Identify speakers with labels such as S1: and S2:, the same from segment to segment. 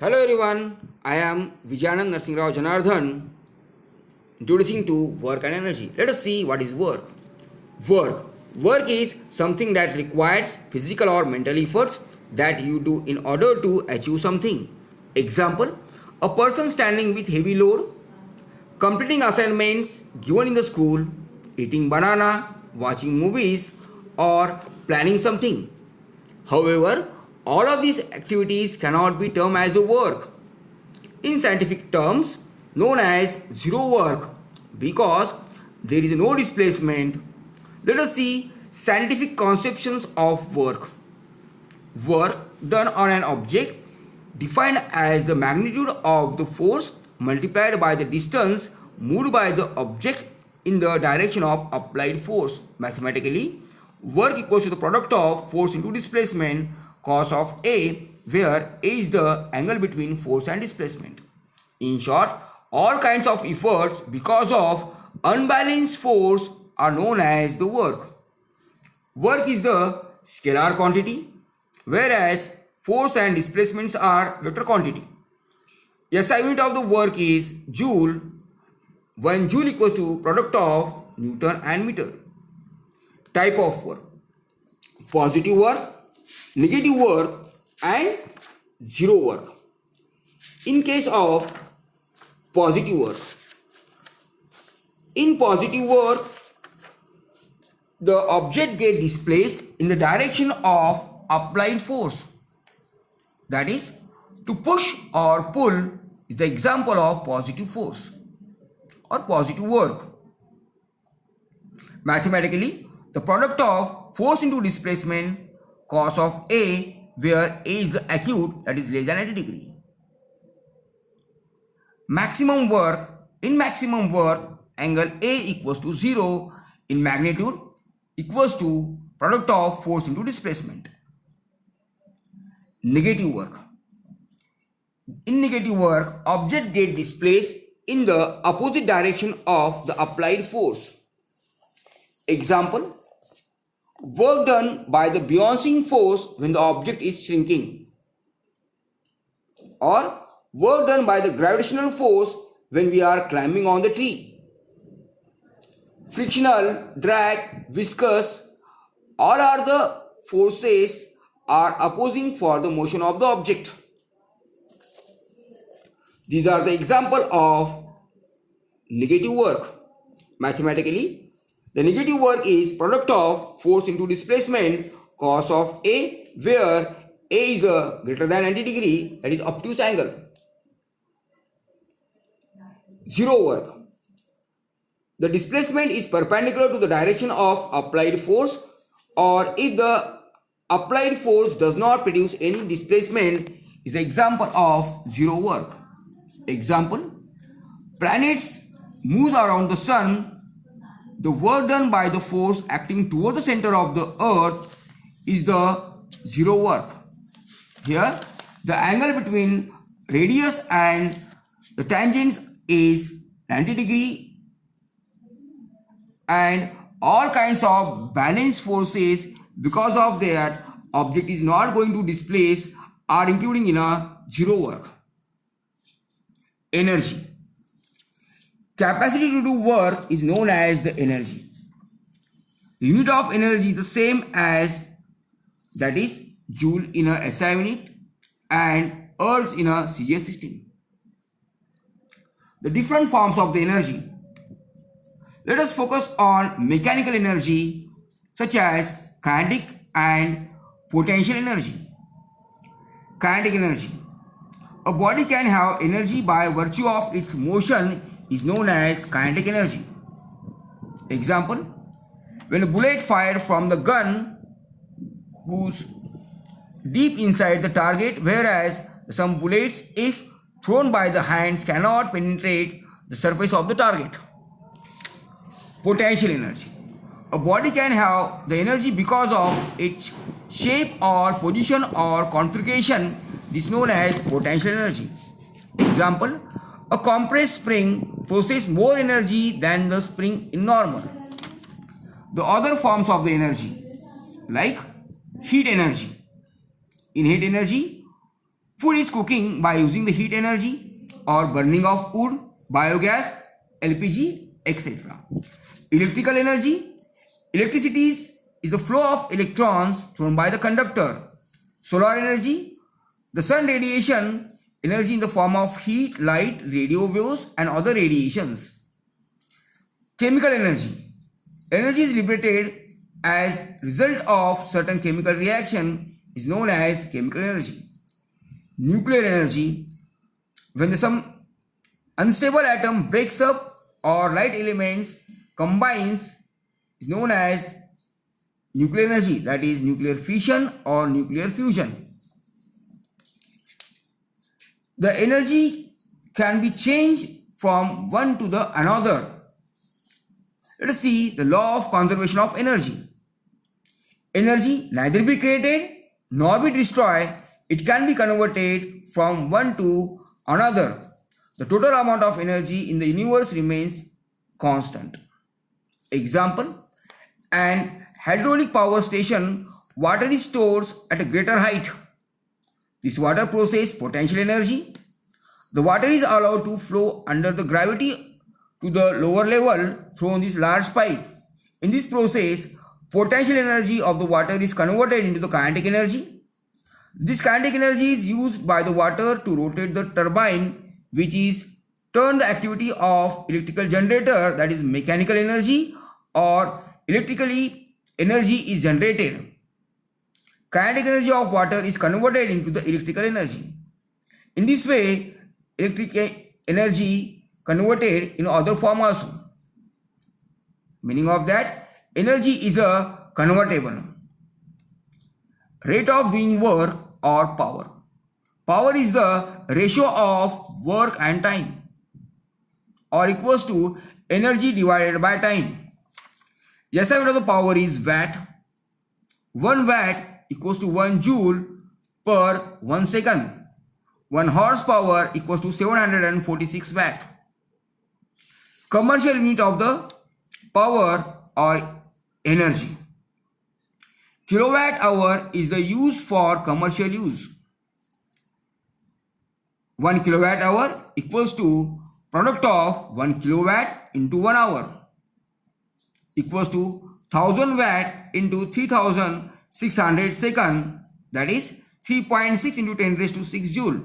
S1: Hello everyone, I am Vijayanand Narsingrao Janardhan introducing to work and energy. Let us see what is work. Work. Work is something that requires physical or mental efforts that you do in order to achieve something. Example, a person standing with heavy load, completing assignments given in the school, eating banana, watching movies, or planning something. However, all of these activities cannot be termed as a work in scientific terms known as zero work because there is no displacement. Let us see scientific conceptions of work. Work done on an object defined as the magnitude of the force multiplied by the distance moved by the object in the direction of applied force. Mathematically, work equals to the product of force into displacement cos of A, where A is the angle between force and displacement. In short, all kinds of efforts because of unbalanced force are known as the work. Work is the scalar quantity, whereas force and displacements are vector quantity. SI unit of the work is joule. 1 joule equals to product of Newton and meter. Type of work: positive work, negative work, and zero work. In case of positive work, in positive work, the object gets displaced in the direction of applied force. That is, to push or pull is the example of positive force or positive work. Mathematically, the product of force into displacement cos of A, where A is acute, that is less than 90 degree. Maximum work. In maximum work, angle A equals to 0 in magnitude equals to product of force into displacement. Negative work. In negative work, object get displaced in the opposite direction of the applied force. Example, work done by the bouncing force when the object is shrinking, or work done by the gravitational force when we are climbing on the tree. Frictional, drag, viscous, all are the forces are opposing for the motion of the object. These are the example of negative work. Mathematically, the negative work is product of force into displacement cos of A, where A is a greater than 90 degree, that is obtuse angle. Zero work. The displacement is perpendicular to the direction of applied force, or if the applied force does not produce any displacement, is the example of zero work. Example, planets move around the sun. The work done by the force acting toward the center of the earth is the zero work. Here, the angle between radius and the tangents is 90 degree, and all kinds of balanced forces because of that object is not going to displace are including in a zero work. Energy. Capacity to do work is known as the energy. The unit of energy is the same as, that is, joule in a SI unit and ergs in a CGS system. The different forms of the energy. Let us focus on mechanical energy such as kinetic and potential energy. Kinetic energy. A body can have energy by virtue of its motion is known as kinetic energy. Example, when a bullet fired from the gun goes deep inside the target, whereas some bullets, if thrown by the hands, cannot penetrate the surface of the target. Potential energy. A body can have the energy because of its shape or position or configuration. This is known as potential energy. Example, a compressed spring possesses more energy than the spring in normal. The other forms of the energy, like heat energy. In heat energy, Food is cooking by using the heat energy or burning of wood, biogas, LPG, etc. Electrical energy. Electricity is the flow of electrons thrown by the conductor. Solar energy. The sun radiation energy in the form of heat, light, radio waves and other radiations. Chemical energy. Energy is liberated as result of certain chemical reaction is known as chemical energy. Nuclear energy. When some unstable atom breaks up or light elements combines is known as nuclear energy, that is nuclear fission or nuclear fusion. The energy can be changed from one to the another. Let us see the law of conservation of energy. Energy neither be created nor be destroyed. It can be converted from one to another. The total amount of energy in the universe remains constant. Example, an hydraulic power station, water is stored at a greater height. This water processes potential energy. The water is allowed to flow under the gravity to the lower level through this large pipe. In this process, potential energy of the water is converted into the kinetic energy. This kinetic energy is used by the water to rotate the turbine, which is turn the activity of electrical generator, that is mechanical energy, or electrically energy is generated. Kinetic energy of water is converted into the electrical energy. In this way, electric energy converted in other form also. Meaning of that, energy is a convertible. Rate of doing work or power. Power is the ratio of work and time, or equals to energy divided by time. SI unit of the power is watt. 1 watt equals to 1 joule per 1 second. 1 horsepower equals to 746 watt. Commercial unit of the power or energy. Kilowatt hour is the use for commercial use. 1 kilowatt hour equals to product of 1 kilowatt into 1 hour equals to 1000 watt into 3600 second, that is 3.6 into 10 raised to 6 joule.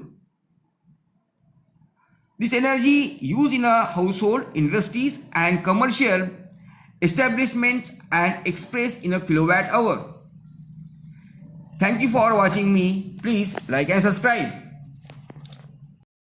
S1: This energy used in a household, industries and commercial establishments and expressed in a kilowatt hour. Thank you for watching me. Please like and subscribe.